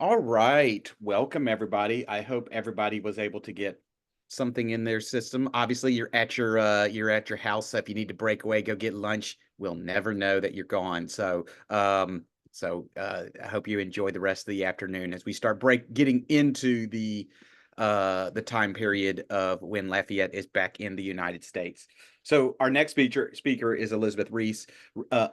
All right. Welcome, everybody. I hope everybody was able to get something in their system. Obviously, you're at your house, so if you need to break away, go get lunch. We'll never know that you're gone. I hope you enjoy the rest of the afternoon as we start getting into the time period of when Lafayette is back in the United States. So our next speaker is Elizabeth Reese.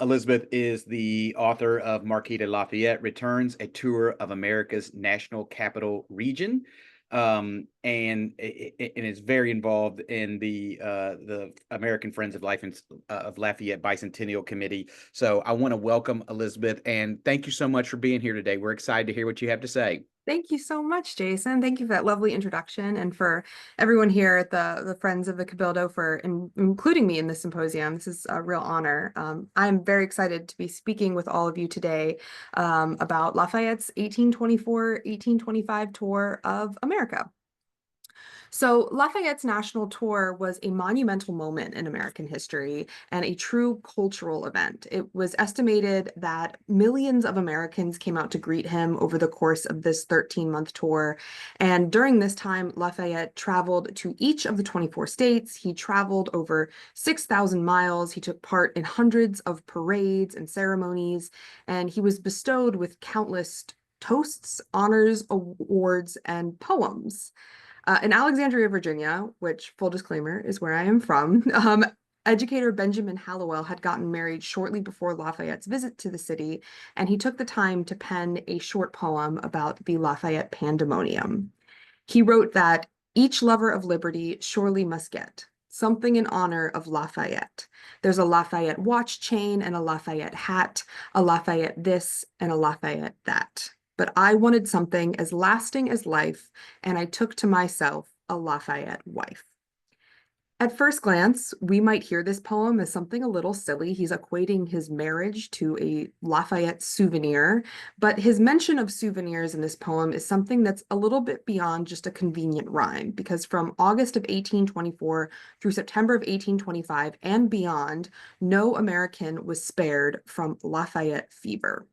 Elizabeth is the author of Marquis de Lafayette Returns, a tour of America's national capital region, and is very involved in the American Friends of Life and of Lafayette Bicentennial Committee. So I want to welcome Elizabeth and thank you so much for being here today. We're excited to hear what you have to say. Thank you so much, Jason. Thank you for that lovely introduction and for everyone here at the Friends of the Cabildo for including me in this symposium. This is a real honor. I'm very excited to be speaking with all of you today about Lafayette's 1824-1825 tour of America. So Lafayette's national tour was a monumental moment in American history and a true cultural event. It was estimated that millions of Americans came out to greet him over the course of this 13-month tour. And during this time, Lafayette traveled to each of the 24 states. He traveled over 6,000 miles. He took part in hundreds of parades and ceremonies, and he was bestowed with countless toasts, honors, awards, and poems. In Alexandria, Virginia, which, full disclaimer, is where I am from, educator Benjamin Hallowell had gotten married shortly before Lafayette's visit to the city, and he took the time to pen a short poem about the Lafayette pandemonium. He wrote that each lover of liberty surely must get something in honor of Lafayette. There's a Lafayette watch chain and a Lafayette hat, a Lafayette this and a Lafayette that. But I wanted something as lasting as life, and I took to myself a Lafayette wife. At first glance, we might hear this poem as something a little silly. He's equating his marriage to a Lafayette souvenir, but his mention of souvenirs in this poem is something that's a little bit beyond just a convenient rhyme, because from August of 1824 through September of 1825 and beyond, no American was spared from Lafayette fever.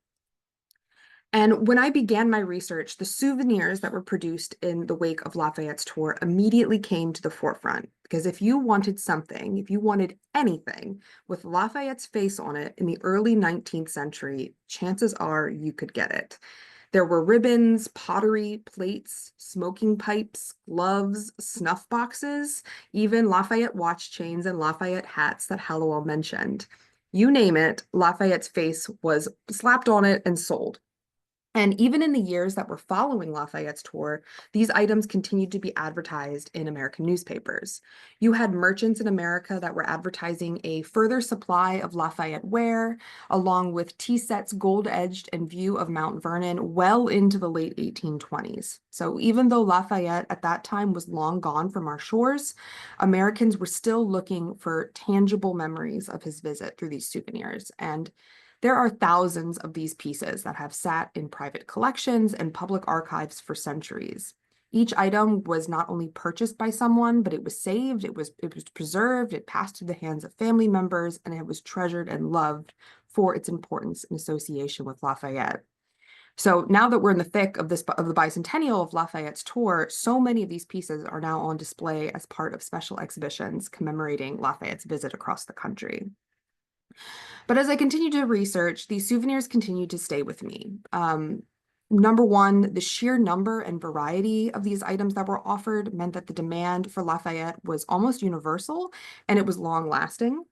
And when I began my research, the souvenirs that were produced in the wake of Lafayette's tour immediately came to the forefront. Because if you wanted something, if you wanted anything with Lafayette's face on it in the early 19th century, chances are you could get it. There were ribbons, pottery, plates, smoking pipes, gloves, snuff boxes, even Lafayette watch chains and Lafayette hats that Hallowell mentioned. You name it, Lafayette's face was slapped on it and sold. And even in the years that were following Lafayette's tour, these items continued to be advertised in American newspapers. You had merchants in America that were advertising a further supply of Lafayette ware, along with tea sets gold-edged and view of Mount Vernon well into the late 1820s. So even though Lafayette at that time was long gone from our shores, Americans were still looking for tangible memories of his visit through these souvenirs. And there are thousands of these pieces that have sat in private collections and public archives for centuries. Each item was not only purchased by someone, but it was saved, it was preserved, it passed through the hands of family members, and it was treasured and loved for its importance and association with Lafayette. So now that we're in the thick of the bicentennial of Lafayette's tour, so many of these pieces are now on display as part of special exhibitions commemorating Lafayette's visit across the country. But as I continued to research, these souvenirs continued to stay with me. Number one, the sheer number and variety of these items that were offered meant that the demand for Lafayette was almost universal and it was long lasting.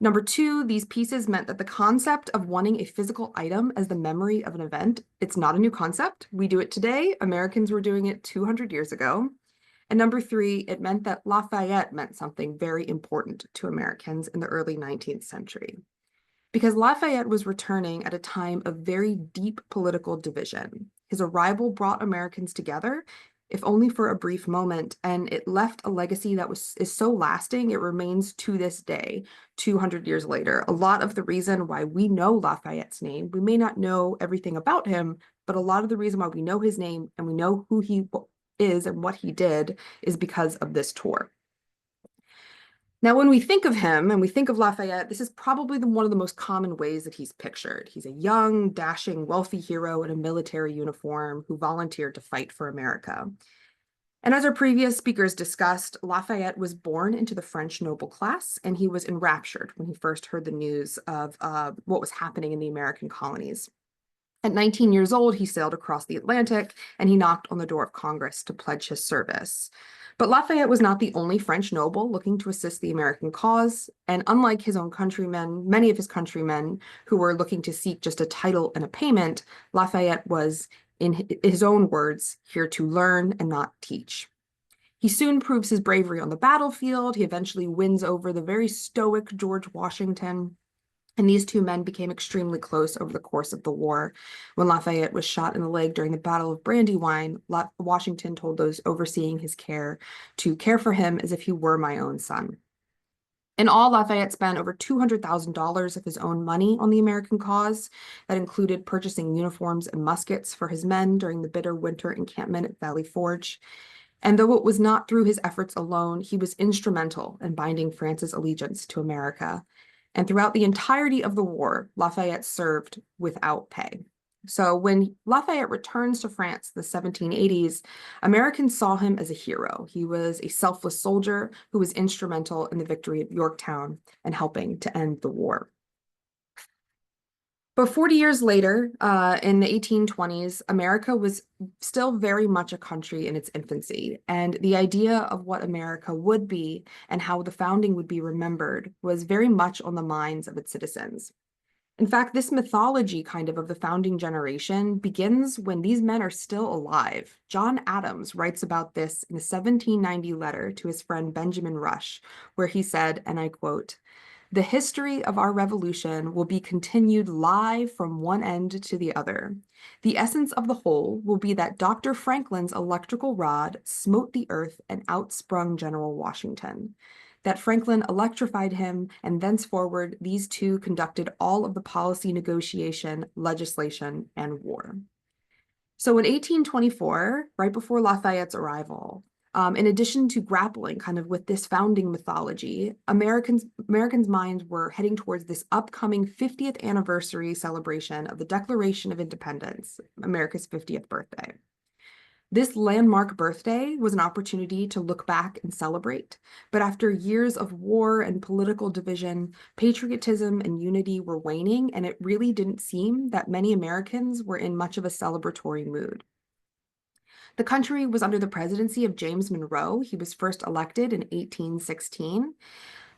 Number two, these pieces meant that the concept of wanting a physical item as the memory of an event, it's not a new concept. We do it today. Americans were doing it 200 years ago. And number three, it meant that Lafayette meant something very important to Americans in the early 19th century. Because Lafayette was returning at a time of very deep political division. His arrival brought Americans together, if only for a brief moment, and it left a legacy that is so lasting, it remains to this day, 200 years later. A lot of the reason why we know Lafayette's name, we may not know everything about him, but a lot of the reason why we know his name and we know who he is and what he did is because of this tour. Now, when we think of him and we think of Lafayette, this is probably one of the most common ways that he's pictured. He's a young, dashing, wealthy hero in a military uniform who volunteered to fight for America. And as our previous speakers discussed, Lafayette was born into the French noble class, and he was enraptured when he first heard the news of what was happening in the American colonies. At 19 years old, he sailed across the Atlantic and he knocked on the door of Congress to pledge his service. But Lafayette was not the only French noble looking to assist the American cause. And unlike his own countrymen, many of his countrymen who were looking to seek just a title and a payment, Lafayette was, in his own words, here to learn and not teach. He soon proves his bravery on the battlefield. He eventually wins over the very stoic George Washington. And these two men became extremely close over the course of the war. When Lafayette was shot in the leg during the Battle of Brandywine, Washington told those overseeing his care to care for him as if he were my own son. In all, Lafayette spent over $200,000 of his own money on the American cause. That included purchasing uniforms and muskets for his men during the bitter winter encampment at Valley Forge. And though it was not through his efforts alone, he was instrumental in binding France's allegiance to America. And throughout the entirety of the war, Lafayette served without pay. So when Lafayette returns to France in the 1780s, Americans saw him as a hero. He was a selfless soldier who was instrumental in the victory of Yorktown and helping to end the war. But 40 years later, in the 1820s, America was still very much a country in its infancy. And the idea of what America would be and how the founding would be remembered was very much on the minds of its citizens. In fact, this mythology of the founding generation begins when these men are still alive. John Adams writes about this in a 1790 letter to his friend Benjamin Rush, where he said, and I quote, "The history of our revolution will be continued live from one end to the other. The essence of the whole will be that Dr. Franklin's electrical rod smote the earth and outsprung General Washington. That Franklin electrified him, and thenceforward these two conducted all of the policy negotiation, legislation, and war." So in 1824, right before Lafayette's arrival, in addition to grappling with this founding mythology, Americans' minds were heading towards this upcoming 50th anniversary celebration of the Declaration of Independence, America's 50th birthday. This landmark birthday was an opportunity to look back and celebrate, but after years of war and political division, patriotism and unity were waning, and it really didn't seem that many Americans were in much of a celebratory mood. The country was under the presidency of James Monroe. He was first elected in 1816.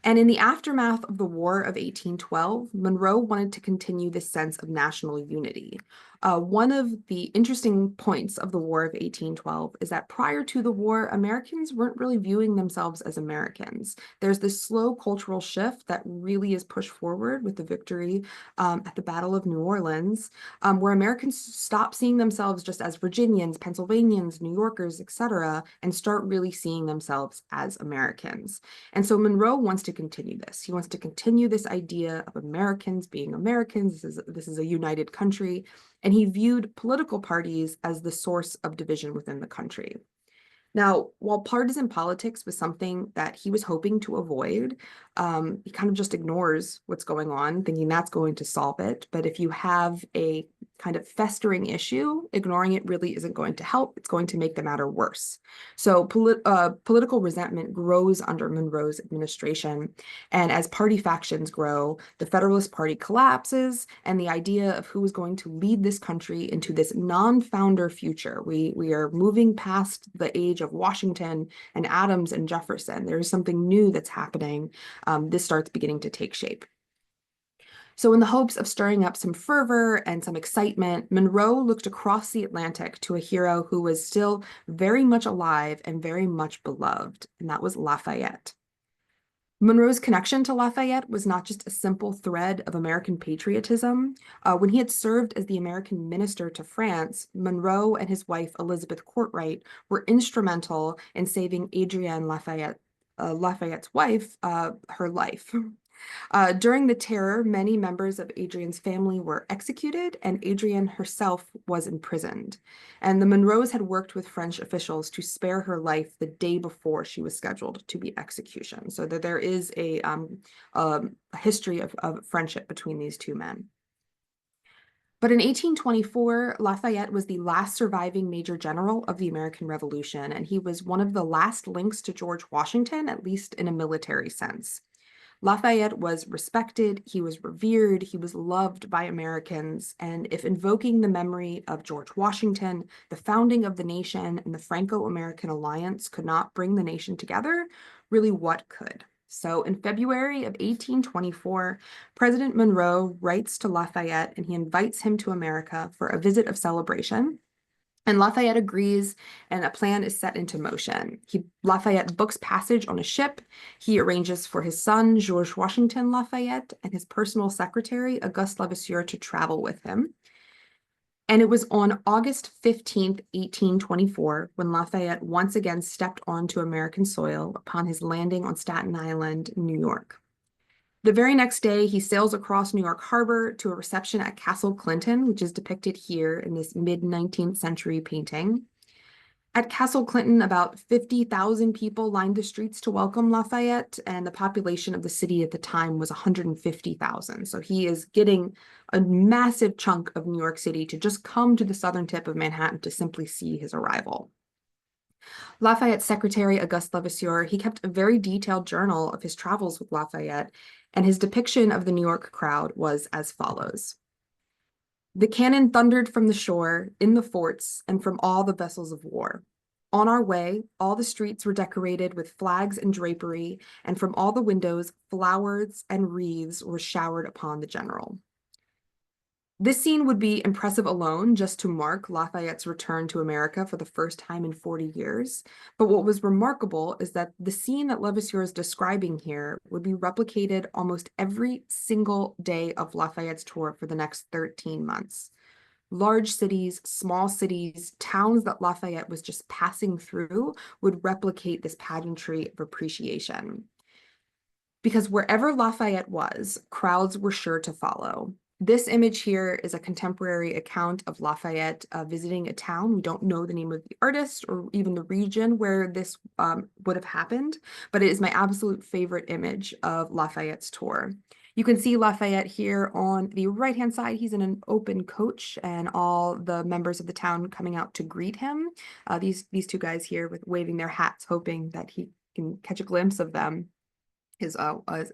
And in the aftermath of the War of 1812, Monroe wanted to continue this sense of national unity. One of the interesting points of the War of 1812 is that prior to the war, Americans weren't really viewing themselves as Americans. There's this slow cultural shift that really is pushed forward with the victory at the Battle of New Orleans, where Americans stop seeing themselves just as Virginians, Pennsylvanians, New Yorkers, etc., and start really seeing themselves as Americans. And so Monroe wants to continue this. He wants to continue this idea of Americans being Americans. This is a united country. And he viewed political parties as the source of division within the country. Now, while partisan politics was something that he was hoping to avoid, he just ignores what's going on, thinking that's going to solve it. But if you have a festering issue, ignoring it really isn't going to help. It's going to make the matter worse. So political resentment grows under Monroe's administration. And as party factions grow, the Federalist Party collapses, and the idea of who is going to lead this country into this non-founder future. We are moving past the age of Washington and Adams and Jefferson. There's something new that's happening. This starts beginning to take shape. So in the hopes of stirring up some fervor and some excitement, Monroe looked across the Atlantic to a hero who was still very much alive and very much beloved, and that was Lafayette. Monroe's connection to Lafayette was not just a simple thread of American patriotism. When he had served as the American minister to France, Monroe and his wife, Elizabeth Courtwright, were instrumental in saving Adrienne Lafayette, Lafayette's wife, her life. During the terror, many members of Adrian's family were executed, and Adrian herself was imprisoned. And the Monroes had worked with French officials to spare her life the day before she was scheduled to be execution. So that there is a history of friendship between these two men. But in 1824, Lafayette was the last surviving major general of the American Revolution, and he was one of the last links to George Washington, at least in a military sense. Lafayette was respected, he was revered, he was loved by Americans, and if invoking the memory of George Washington, the founding of the nation, and the Franco-American alliance could not bring the nation together, really what could? So in February of 1824, President Monroe writes to Lafayette and he invites him to America for a visit of celebration. And Lafayette agrees, and a plan is set into motion. Lafayette books passage on a ship. He arranges for his son, George Washington Lafayette, and his personal secretary, Auguste Levasseur, to travel with him. And it was on August 15th, 1824, when Lafayette once again stepped onto American soil upon his landing on Staten Island, New York. The very next day, he sails across New York Harbor to a reception at Castle Clinton, which is depicted here in this mid-19th century painting. At Castle Clinton, about 50,000 people lined the streets to welcome Lafayette, and the population of the city at the time was 150,000. So he is getting a massive chunk of New York City to just come to the southern tip of Manhattan to simply see his arrival. Lafayette's secretary, Auguste Levasseur, he kept a very detailed journal of his travels with Lafayette, and his depiction of the New York crowd was as follows. The cannon thundered from the shore, in the forts, and from all the vessels of war. On our way, all the streets were decorated with flags and drapery, and from all the windows, flowers and wreaths were showered upon the general. This scene would be impressive alone just to mark Lafayette's return to America for the first time in 40 years. But what was remarkable is that the scene that Levasseur is describing here would be replicated almost every single day of Lafayette's tour for the next 13 months. Large cities, small cities, towns that Lafayette was just passing through would replicate this pageantry of appreciation. Because wherever Lafayette was, crowds were sure to follow. This image here is a contemporary account of Lafayette visiting a town. We don't know the name of the artist or even the region where this would have happened, but it is my absolute favorite image of Lafayette's tour. You can see Lafayette here on the right-hand side. He's in an open coach and all the members of the town coming out to greet him. These two guys here with waving their hats, hoping that he can catch a glimpse of them. Is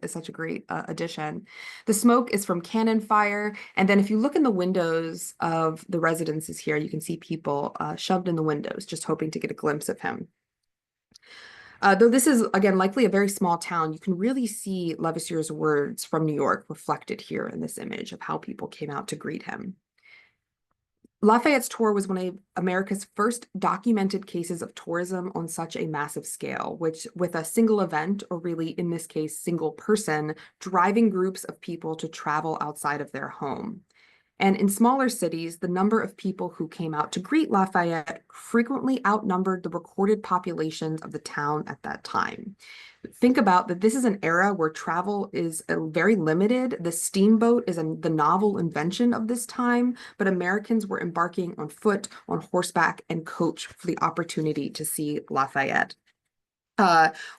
such a great addition. The smoke is from cannon fire, and then if you look in the windows of the residences here, you can see people shoved in the windows, just hoping to get a glimpse of him. Though this is, again, likely a very small town, you can really see Levasseur's words from New York reflected here in this image of how people came out to greet him. Lafayette's tour was one of America's first documented cases of tourism on such a massive scale, which with a single event, or really in this case, single person, driving groups of people to travel outside of their home. And in smaller cities, the number of people who came out to greet Lafayette frequently outnumbered the recorded populations of the town at that time. Think about that this is an era where travel is very limited. The steamboat is the novel invention of this time, but Americans were embarking on foot, on horseback, and coach for the opportunity to see Lafayette.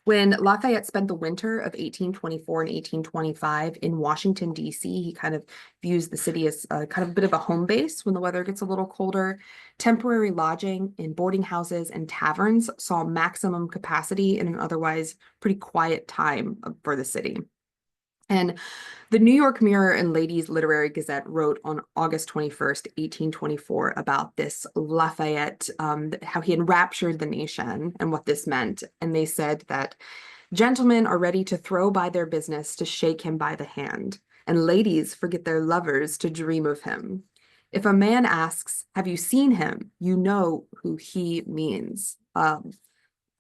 When Lafayette spent the winter of 1824 and 1825 in Washington, D.C., he kind of views the city as kind of a bit of a home base when the weather gets a little colder. Temporary lodging in boarding houses and taverns saw maximum capacity in an otherwise pretty quiet time for the city. And the New York Mirror and Ladies Literary Gazette wrote on August 21st, 1824, about this Lafayette, how he enraptured the nation and what this meant. And they said that gentlemen are ready to throw by their business to shake him by the hand, and ladies forget their lovers to dream of him. If a man asks, "Have you seen him?" you know who he means.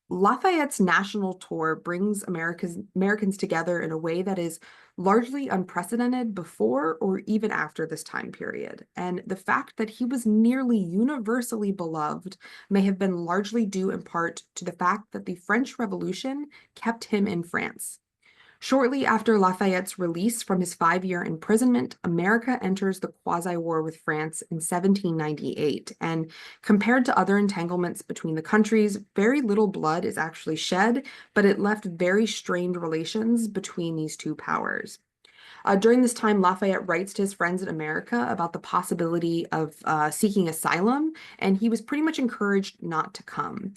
Lafayette's national tour brings Americans together in a way that is largely unprecedented before or even after this time period. And the fact that he was nearly universally beloved may have been largely due in part to the fact that the French Revolution kept him in France. Shortly after Lafayette's release from his 5-year imprisonment, America enters the quasi-war with France in 1798. And compared to other entanglements between the countries, very little blood is actually shed, but it left very strained relations between these two powers. During this time, Lafayette writes to his friends in America about the possibility of seeking asylum, and he was pretty much encouraged not to come.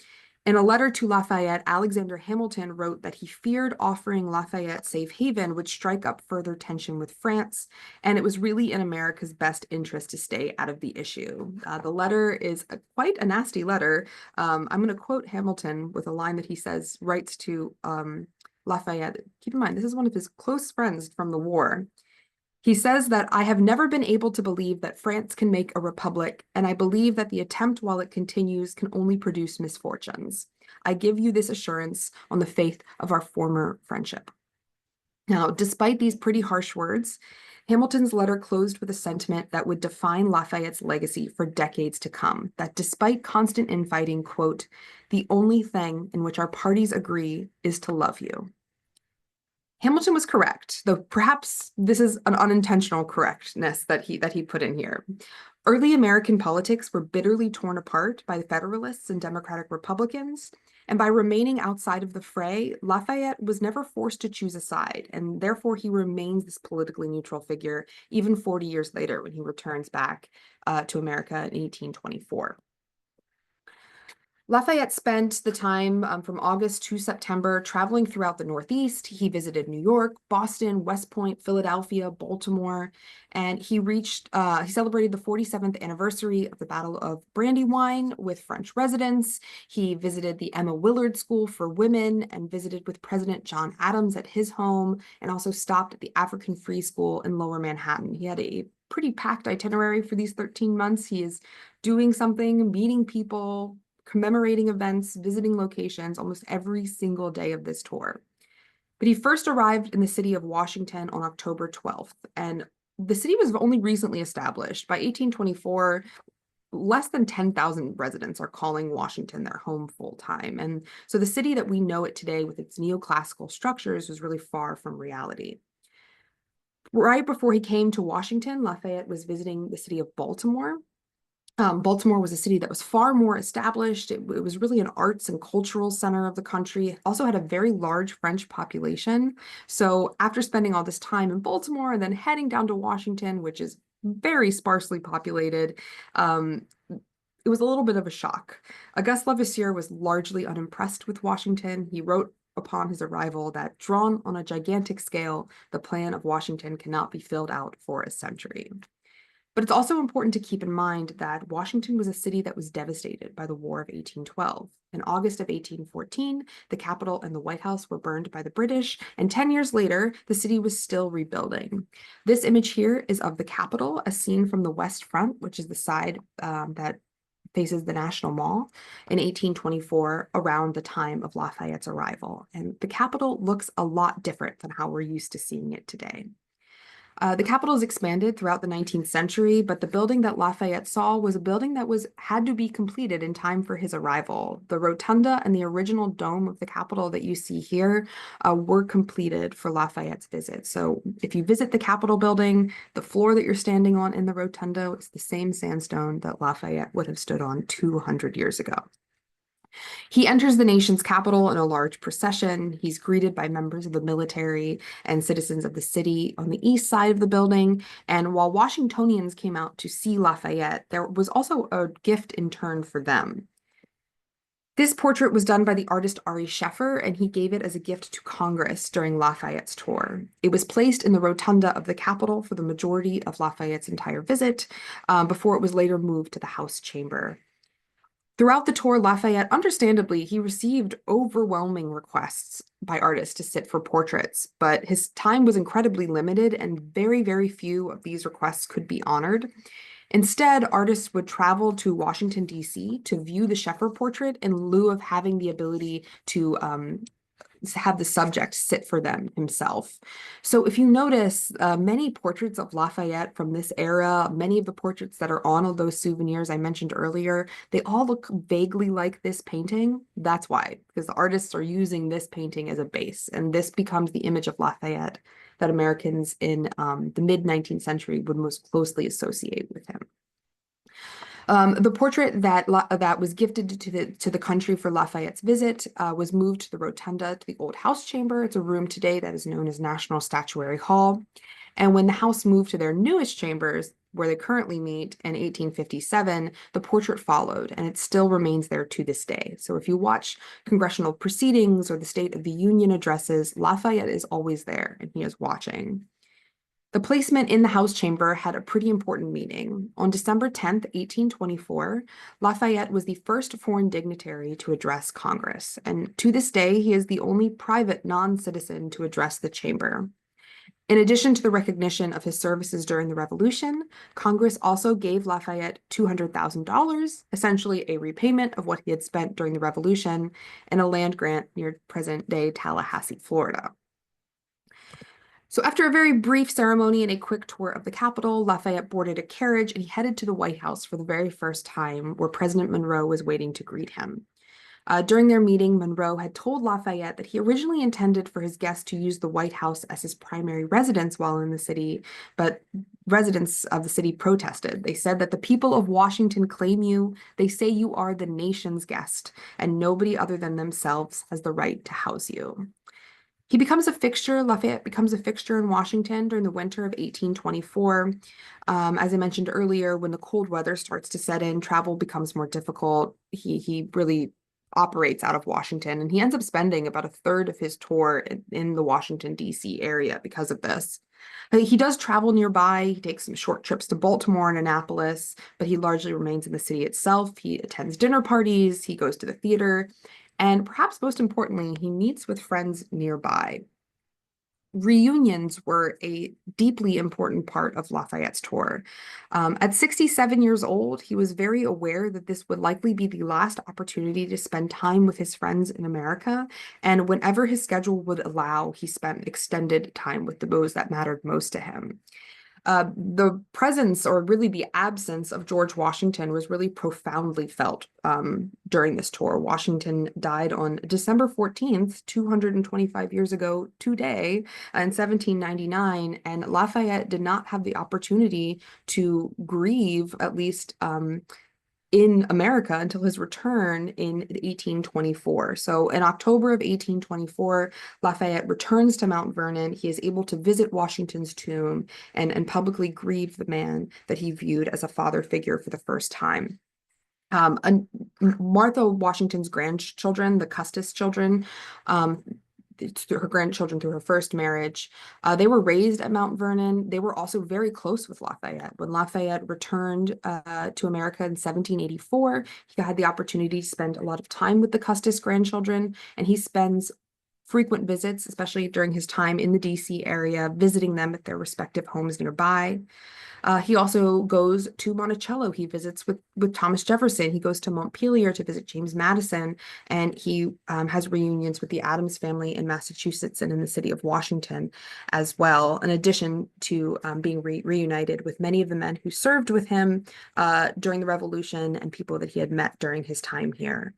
In a letter to Lafayette, Alexander Hamilton wrote that he feared offering Lafayette safe haven would strike up further tension with France, and it was really in America's best interest to stay out of the issue. The letter is quite a nasty letter. I'm going to quote Hamilton with a line that he says, writes to Lafayette. Keep in mind, this is one of his close friends from the war. He says that I have never been able to believe that France can make a republic, and I believe that the attempt while it continues can only produce misfortunes. I give you this assurance on the faith of our former friendship. Now, despite these pretty harsh words, Hamilton's letter closed with a sentiment that would define Lafayette's legacy for decades to come, that despite constant infighting, quote, the only thing in which our parties agree is to love you. Hamilton was correct, though perhaps this is an unintentional correctness that he put in here. Early American politics were bitterly torn apart by the Federalists and Democratic Republicans, and by remaining outside of the fray, Lafayette was never forced to choose a side, and therefore he remains this politically neutral figure even 40 years later when he returns back to America in 1824. Lafayette spent the time from August to September traveling throughout the Northeast. He visited New York, Boston, West Point, Philadelphia, Baltimore, and he celebrated the 47th anniversary of the Battle of Brandywine with French residents. He visited the Emma Willard School for Women and visited with President John Adams at his home, and also stopped at the African Free School in Lower Manhattan. He had a pretty packed itinerary for these 13 months. He is doing something, meeting people, commemorating events, visiting locations almost every single day of this tour. But he first arrived in the city of Washington on October 12th, and the city was only recently established. By 1824, less than 10,000 residents are calling Washington their home full time. And so the city that we know it today with its neoclassical structures was really far from reality. Right before he came to Washington, Lafayette was visiting the city of Baltimore. Baltimore was a city that was far more established. It was really an arts and cultural center of the country. It also had a very large French population. So after spending all this time in Baltimore and then heading down to Washington, which is very sparsely populated, it was a little bit of a shock. Auguste Lavoisier was largely unimpressed with Washington. He wrote upon his arrival that, drawn on a gigantic scale, the plan of Washington cannot be filled out for a century. But it's also important to keep in mind that Washington was a city that was devastated by the War of 1812. In August of 1814, the Capitol and the White House were burned by the British, and 10 years later, the city was still rebuilding. This image here is of the Capitol, as seen from the west front, which is the side that faces the National Mall, in 1824, around the time of Lafayette's arrival. And the Capitol looks a lot different than how we're used to seeing it today. The Capitol has expanded throughout the 19th century, but the building that Lafayette saw was a building that had to be completed in time for his arrival. The rotunda and the original dome of the Capitol that you see here were completed for Lafayette's visit. So if you visit the Capitol building, the floor that you're standing on in the rotunda is the same sandstone that Lafayette would have stood on 200 years ago. He enters the nation's capital in a large procession. He's greeted by members of the military and citizens of the city on the east side of the building. And while Washingtonians came out to see Lafayette, there was also a gift in turn for them. This portrait was done by the artist Ari Scheffer, and he gave it as a gift to Congress during Lafayette's tour. It was placed in the rotunda of the Capitol for the majority of Lafayette's entire visit, before it was later moved to the House chamber. Throughout the tour, Lafayette, understandably, he received overwhelming requests by artists to sit for portraits, but his time was incredibly limited and very, very few of these requests could be honored. Instead, artists would travel to Washington, D.C. to view the Scheffer portrait in lieu of having the ability to have the subject sit for them himself. So if you notice, many portraits of Lafayette from this era, many of the portraits that are on all those souvenirs I mentioned earlier, they all look vaguely like this painting. That's why, because the artists are using this painting as a base, and this becomes the image of Lafayette that Americans in the mid-19th century would most closely associate with him. The portrait that was gifted to the country for Lafayette's visit was moved to the rotunda to the old House Chamber. It's a room today that is known as National Statuary Hall. And when the House moved to their newest chambers, where they currently meet in 1857, the portrait followed, and it still remains there to this day. So if you watch congressional proceedings or the State of the Union addresses, Lafayette is always there, and he is watching. The placement in the House chamber had a pretty important meaning. On December 10th, 1824, Lafayette was the first foreign dignitary to address Congress, and to this day, he is the only private non-citizen to address the chamber. In addition to the recognition of his services during the Revolution, Congress also gave Lafayette $200,000, essentially a repayment of what he had spent during the Revolution, and a land grant near present-day Tallahassee, Florida. So after a very brief ceremony and a quick tour of the Capitol, Lafayette boarded a carriage and he headed to the White House for the very first time, where President Monroe was waiting to greet him. During their meeting, Monroe had told Lafayette that he originally intended for his guest to use the White House as his primary residence while in the city, but residents of the city protested. They said that the people of Washington claim you. They say you are the nation's guest, and nobody other than themselves has the right to house you. Lafayette becomes a fixture in Washington during the winter of 1824. As I mentioned earlier, when the cold weather starts to set in, travel becomes more difficult. He really operates out of Washington, and he ends up spending about a third of his tour in the Washington, D.C. area because of this. He does travel nearby. He takes some short trips to Baltimore and Annapolis, but he largely remains in the city itself. He attends dinner parties, he goes to the theater, and perhaps most importantly, he meets with friends nearby. Reunions were a deeply important part of Lafayette's tour. At 67 years old, he was very aware that this would likely be the last opportunity to spend time with his friends in America, and whenever his schedule would allow, he spent extended time with those that mattered most to him. The presence, or really the absence, of George Washington was really profoundly felt during this tour. Washington died on December 14th, 225 years ago today, in 1799, and Lafayette did not have the opportunity to grieve, at least in America, until his return in 1824. So in October of 1824, Lafayette returns to Mount Vernon. He is able to visit Washington's tomb and publicly grieve the man that he viewed as a father figure for the first time. Martha Washington's grandchildren, the Custis children, her grandchildren through her first marriage. They were raised at Mount Vernon. They were also very close with Lafayette. When Lafayette returned to America in 1784, he had the opportunity to spend a lot of time with the Custis grandchildren, and he spends frequent visits, especially during his time in the DC area, visiting them at their respective homes nearby. He also goes to Monticello. He visits with Thomas Jefferson. He goes to Montpelier to visit James Madison, and he has reunions with the Adams family in Massachusetts and in the city of Washington as well, in addition to being reunited with many of the men who served with him during the Revolution and people that he had met during his time here.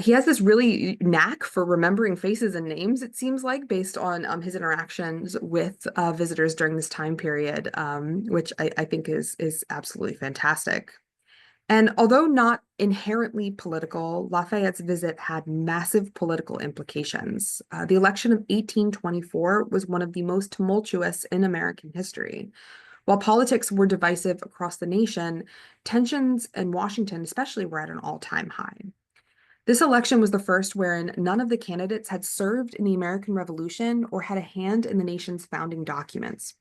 He has this really knack for remembering faces and names, it seems like, based on his interactions with visitors during this time period, which I think is absolutely fantastic. And although not inherently political, Lafayette's visit had massive political implications. The election of 1824 was one of the most tumultuous in American history. While politics were divisive across the nation, tensions in Washington especially were at an all-time high. This election was the first wherein none of the candidates had served in the American Revolution or had a hand in the nation's founding documents.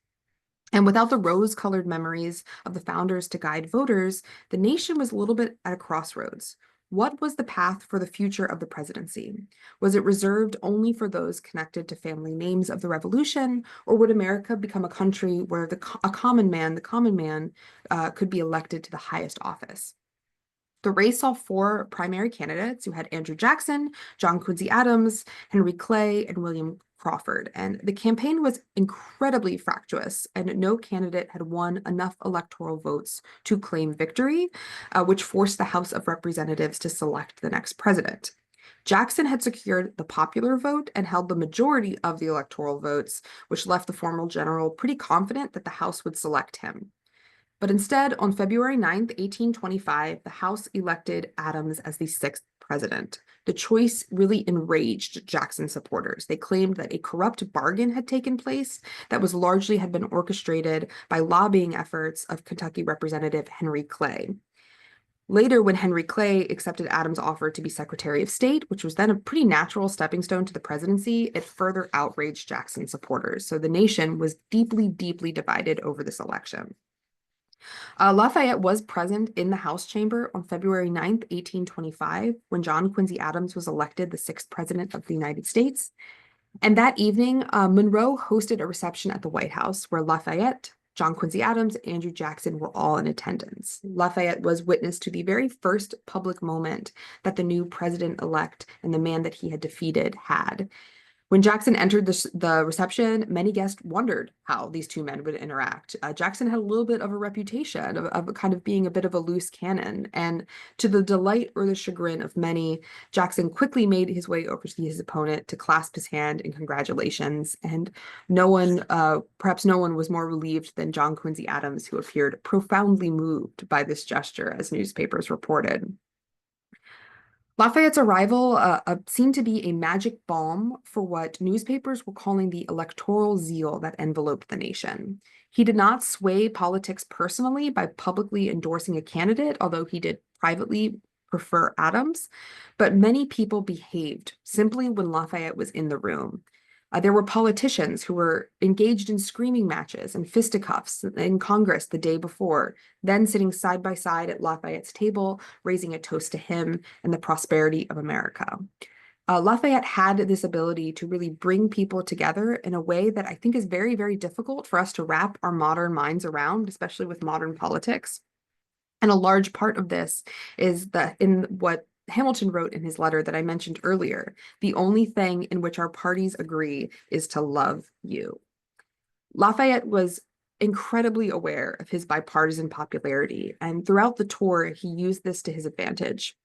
And without the rose-colored memories of the founders to guide voters, the nation was a little bit at a crossroads. What was the path for the future of the presidency? Was it reserved only for those connected to family names of the Revolution, or would America become a country where the common man, could be elected to the highest office? The race saw four primary candidates who had Andrew Jackson, John Quincy Adams, Henry Clay, and William Crawford. And the campaign was incredibly fractious, and no candidate had won enough electoral votes to claim victory, which forced the House of Representatives to select the next president. Jackson had secured the popular vote and held the majority of the electoral votes, which left the former general pretty confident that the House would select him. But instead, on February 9th, 1825, the House elected Adams as the sixth president. The choice really enraged Jackson supporters. They claimed that a corrupt bargain had taken place that was largely had been orchestrated by lobbying efforts of Kentucky Representative Henry Clay. Later, when Henry Clay accepted Adams' offer to be Secretary of State, which was then a pretty natural stepping stone to the presidency, it further outraged Jackson supporters. So the nation was deeply, deeply divided over this election. Lafayette was present in the House chamber on February 9th, 1825, when John Quincy Adams was elected the sixth president of the United States. And that evening, Monroe hosted a reception at the White House where Lafayette, John Quincy Adams, and Andrew Jackson were all in attendance. Lafayette was witness to the very first public moment that the new president-elect and the man that he had defeated had. When Jackson entered the reception, many guests wondered how these two men would interact. Jackson had a little bit of a reputation of kind of being a bit of a loose cannon, and to the delight or the chagrin of many, Jackson quickly made his way over to his opponent to clasp his hand in congratulations, and perhaps no one was more relieved than John Quincy Adams, who appeared profoundly moved by this gesture, as newspapers reported. Lafayette's arrival seemed to be a magic balm for what newspapers were calling the electoral zeal that enveloped the nation. He did not sway politics personally by publicly endorsing a candidate, although he did privately prefer Adams, but many people behaved simply when Lafayette was in the room. There were politicians who were engaged in screaming matches and fisticuffs in Congress the day before, then sitting side by side at Lafayette's table, raising a toast to him and the prosperity of America. Lafayette had this ability to really bring people together in a way that I think is very, very difficult for us to wrap our modern minds around, especially with modern politics. And a large part of this is that in what Hamilton wrote in his letter that I mentioned earlier, the only thing in which our parties agree is to love you. Lafayette was incredibly aware of his bipartisan popularity, and throughout the tour, he used this to his advantage.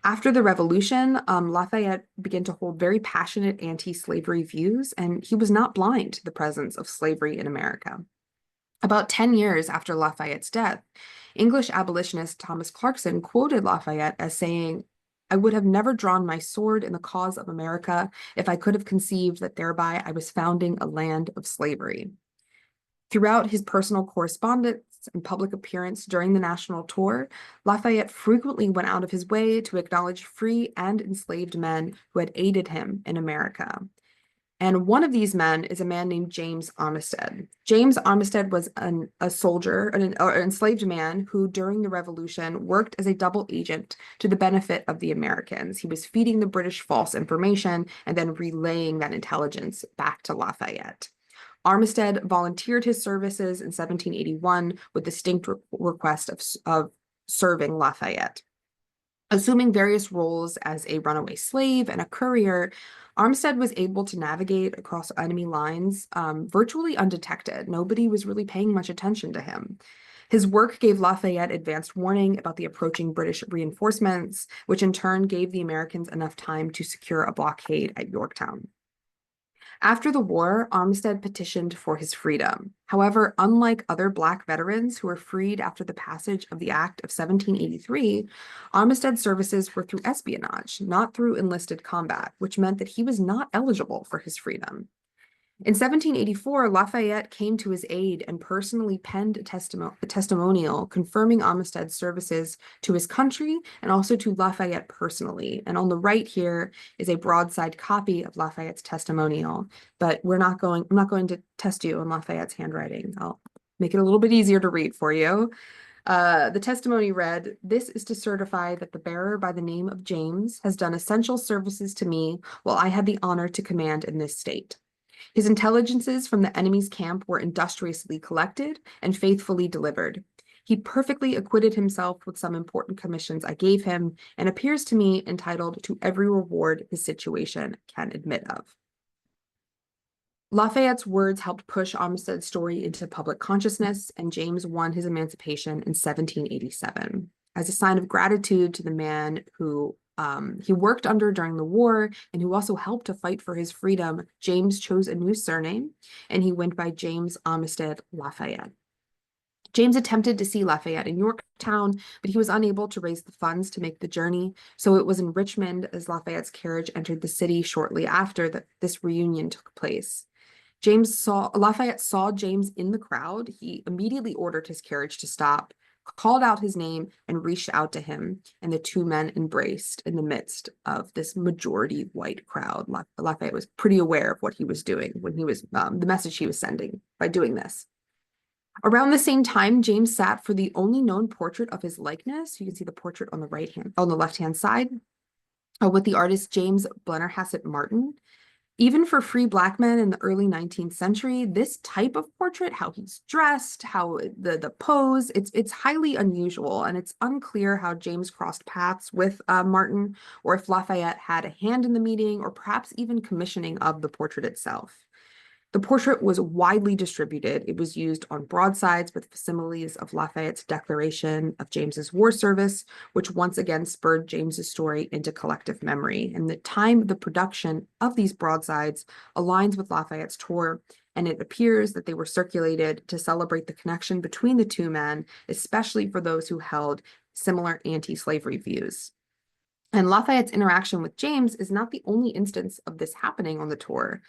After the Revolution, Lafayette began to hold very passionate anti-slavery views, and he was not blind to the presence of slavery in America. About 10 years after Lafayette's death, English abolitionist Thomas Clarkson quoted Lafayette as saying, "I would have never drawn my sword in the cause of America if I could have conceived that thereby I was founding a land of slavery." Throughout his personal correspondence and public appearance during the national tour, Lafayette frequently went out of his way to acknowledge free and enslaved men who had aided him in America. And one of these men is a man named James Armistead. James Armistead was a soldier, an enslaved man who during the Revolution worked as a double agent to the benefit of the Americans. He was feeding the British false information and then relaying that intelligence back to Lafayette. Armistead volunteered his services in 1781 with distinct request of serving Lafayette. Assuming various roles as a runaway slave and a courier, Armistead was able to navigate across enemy lines virtually undetected. Nobody was really paying much attention to him. His work gave Lafayette advanced warning about the approaching British reinforcements, which in turn gave the Americans enough time to secure a blockade at Yorktown. After the war, Armistead petitioned for his freedom. However, unlike other Black veterans who were freed after the passage of the Act of 1783, Armistead's services were through espionage, not through enlisted combat, which meant that he was not eligible for his freedom. In 1784, Lafayette came to his aid and personally penned a testimonial confirming Armistead's services to his country and also to Lafayette personally. And on the right here is a broadside copy of Lafayette's testimonial, but I'm not going to test you on Lafayette's handwriting. I'll make it a little bit easier to read for you. The testimony read, "This is to certify that the bearer by the name of James has done essential services to me while I had the honor to command in this state. His intelligences from the enemy's camp were industriously collected and faithfully delivered. He perfectly acquitted himself with some important commissions I gave him, and appears to me entitled to every reward his situation can admit of. Lafayette's words helped push Olmsted's story into public consciousness, and James won his emancipation in 1787. As a sign of gratitude to the man who he worked under during the war and who also helped to fight for his freedom, James chose a new surname, and he went by James Olmsted Lafayette. James attempted to see Lafayette in Yorktown, but he was unable to raise the funds to make the journey, so it was in Richmond as Lafayette's carriage entered the city shortly after that this reunion took place. Lafayette saw James in the crowd. He immediately ordered his carriage to stop, called out his name, and reached out to him, and the two men embraced in the midst of this majority white crowd. Lafayette was pretty aware of what he was doing when he was the message he was sending by doing this. Around the same time, James sat for the only known portrait of his likeness. You can see the portrait on the left-hand side, with the artist James Blennerhassett Martin. Even for free Black men in the early 19th century, this type of portrait, how he's dressed, how the pose, it's highly unusual, and it's unclear how James crossed paths with Martin, or if Lafayette had a hand in the meeting, or perhaps even commissioning of the portrait itself. The portrait was widely distributed. It was used on broadsides with facsimiles of Lafayette's declaration of James's war service, which once again spurred James's story into collective memory. And the time of the production of these broadsides aligns with Lafayette's tour, and it appears that they were circulated to celebrate the connection between the two men, especially for those who held similar anti-slavery views. And Lafayette's interaction with James is not the only instance of this happening on the tour.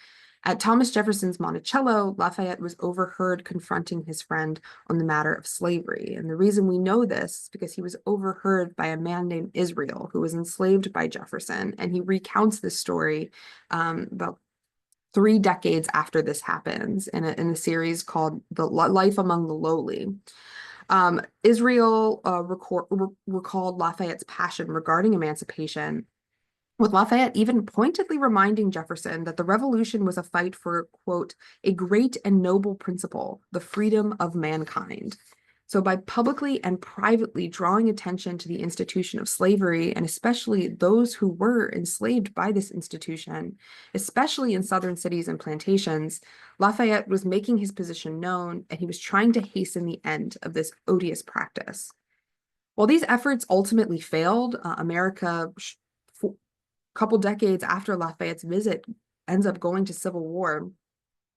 At Thomas Jefferson's Monticello, Lafayette was overheard confronting his friend on the matter of slavery. And the reason we know this is because he was overheard by a man named Israel, who was enslaved by Jefferson. And he recounts this story about 3 decades after this happens in a series called The Life Among the Lowly. Israel recalled Lafayette's passion regarding emancipation, with Lafayette even pointedly reminding Jefferson that the revolution was a fight for, quote, a great and noble principle, the freedom of mankind. So by publicly and privately drawing attention to the institution of slavery, and especially those who were enslaved by this institution, especially in southern cities and plantations, Lafayette was making his position known, and he was trying to hasten the end of this odious practice. While these efforts ultimately failed, America, couple decades after Lafayette's visit, ends up going to civil war.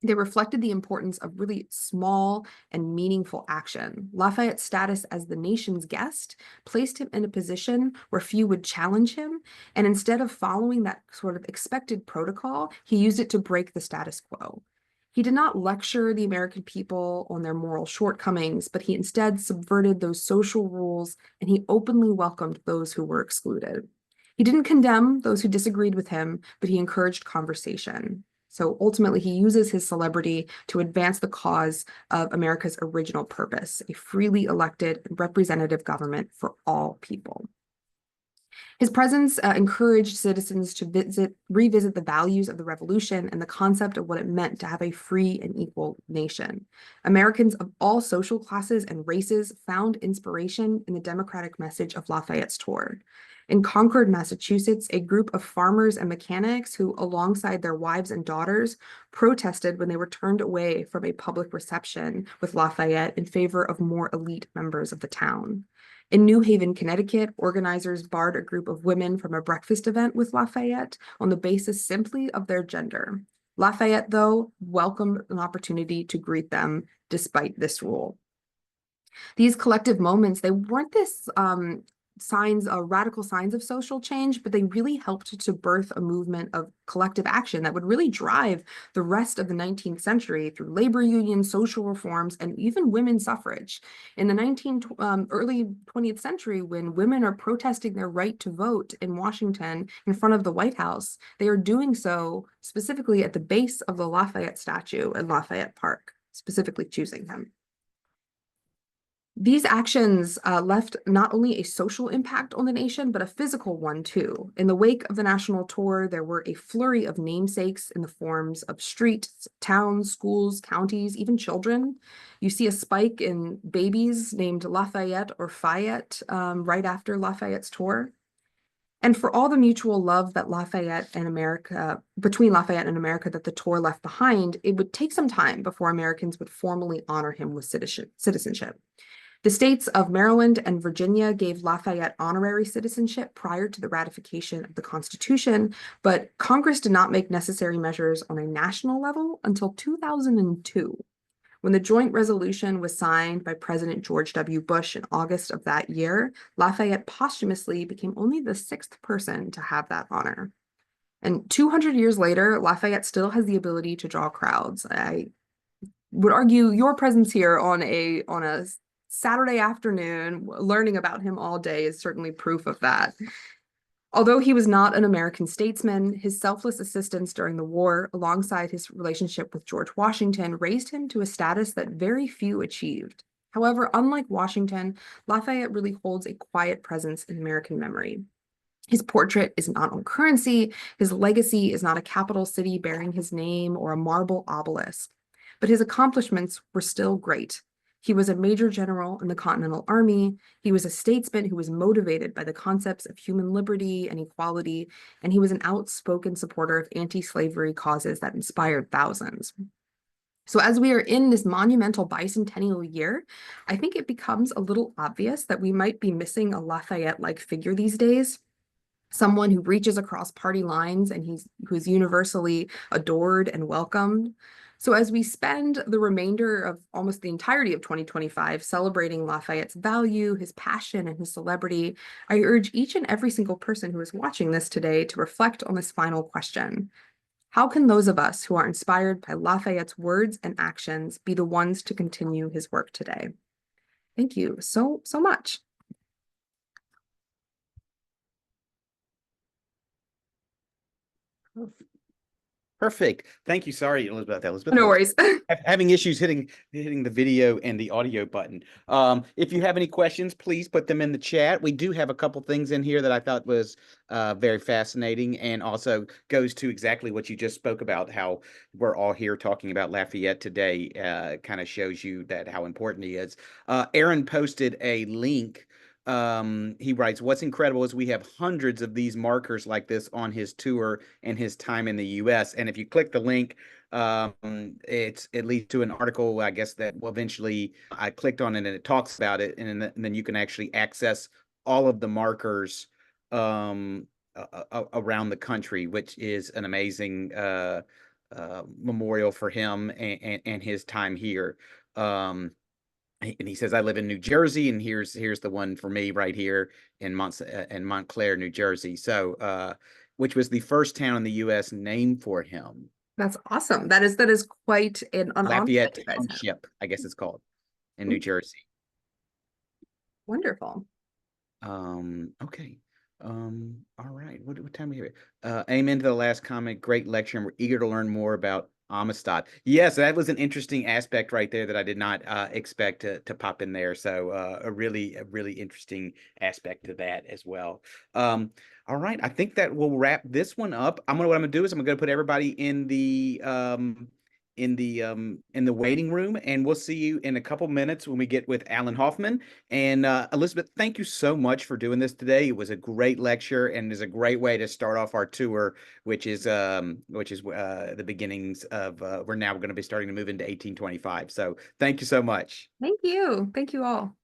They reflected the importance of really small and meaningful action. Lafayette's status as the nation's guest placed him in a position where few would challenge him, and instead of following that sort of expected protocol, he used it to break the status quo. He did not lecture the American people on their moral shortcomings, but he instead subverted those social rules, and he openly welcomed those who were excluded. He didn't condemn those who disagreed with him, but he encouraged conversation. So ultimately, he uses his celebrity to advance the cause of America's original purpose, a freely elected and representative government for all people. His presence encouraged citizens to revisit the values of the revolution and the concept of what it meant to have a free and equal nation. Americans of all social classes and races found inspiration in the democratic message of Lafayette's tour. In Concord, Massachusetts, a group of farmers and mechanics who, alongside their wives and daughters, protested when they were turned away from a public reception with Lafayette in favor of more elite members of the town. In New Haven, Connecticut, organizers barred a group of women from a breakfast event with Lafayette on the basis simply of their gender. Lafayette, though, welcomed an opportunity to greet them despite this rule. These collective moments, they weren't this radical signs of social change, but they really helped to birth a movement of collective action that would really drive the rest of the 19th century through labor unions, social reforms, and even women's suffrage. In the early 20th century, when women are protesting their right to vote in Washington in front of the White House, they are doing so specifically at the base of the Lafayette statue in Lafayette Park, specifically choosing him. These actions left not only a social impact on the nation, but a physical one too. In the wake of the national tour, there were a flurry of namesakes in the forms of streets, towns, schools, counties, even children. You see a spike in babies named Lafayette or Fayette right after Lafayette's tour. And for all the mutual love that between Lafayette and America that the tour left behind, it would take some time before Americans would formally honor him with citizenship. The states of Maryland and Virginia gave Lafayette honorary citizenship prior to the ratification of the Constitution, but Congress did not make necessary measures on a national level until 2002, when the joint resolution was signed by President George W. Bush in August of that year. Lafayette posthumously became only the sixth person to have that honor. And 200 years later, Lafayette still has the ability to draw crowds. I would argue your presence here on a Saturday afternoon, learning about him all day is certainly proof of that. Although he was not an American statesman, his selfless assistance during the war, alongside his relationship with George Washington, raised him to a status that very few achieved. However, unlike Washington, Lafayette really holds a quiet presence in American memory. His portrait is not on currency, his legacy is not a capital city bearing his name or a marble obelisk, but his accomplishments were still great. He was a major general in the Continental Army. He was a statesman who was motivated by the concepts of human liberty and equality, and he was an outspoken supporter of anti-slavery causes that inspired thousands. So as we are in this monumental bicentennial year, I think it becomes a little obvious that we might be missing a Lafayette-like figure these days. Someone who reaches across party lines and who's universally adored and welcomed. So as we spend the remainder of almost the entirety of 2025 celebrating Lafayette's value, his passion, and his celebrity, I urge each and every single person who is watching this today to reflect on this final question. How can those of us who are inspired by Lafayette's words and actions be the ones to continue his work today? Thank you so much. Perfect. Thank you. Sorry, Elizabeth. No worries. Having issues hitting the video and the audio button. If you have any questions, please put them in the chat. We do have a couple things in here that I thought was very fascinating, and also goes to exactly what you just spoke about, how we're all here talking about Lafayette today. Kind of shows you that how important he is. Aaron posted a link. He writes, "What's incredible is we have hundreds of these markers like this on his tour and his time in the US." And if you click the link, it leads to an article, I guess, that will eventually, I clicked on it and it talks about it. And then you can actually access all of the markers around the country, which is an amazing memorial for him and his time here. And he says, "I live in New Jersey, and here's the one for me right here in Montclair, New Jersey." So, which was the first town in the U.S. named for him. That's awesome. That is quite an honor Lafayette that you guys have. Township, I guess it's called, in New Jersey. Wonderful. Okay. All right. What time are we here? Amen to the last comment. Great lecture, and we're eager to learn more about Amistad. Yes, that was an interesting aspect right there that I did not expect to pop in there. So a really interesting aspect to that as well. All right, I think that will wrap this one up. What I'm gonna do is I'm gonna put everybody in the waiting room, and we'll see you in a couple minutes when we get with Alan Hoffman. And Elizabeth, thank you so much for doing this today. It was a great lecture and is a great way to start off our tour, which is the beginnings of we're now going to be starting to move into 1825. So thank you so much. Thank you. Thank you all.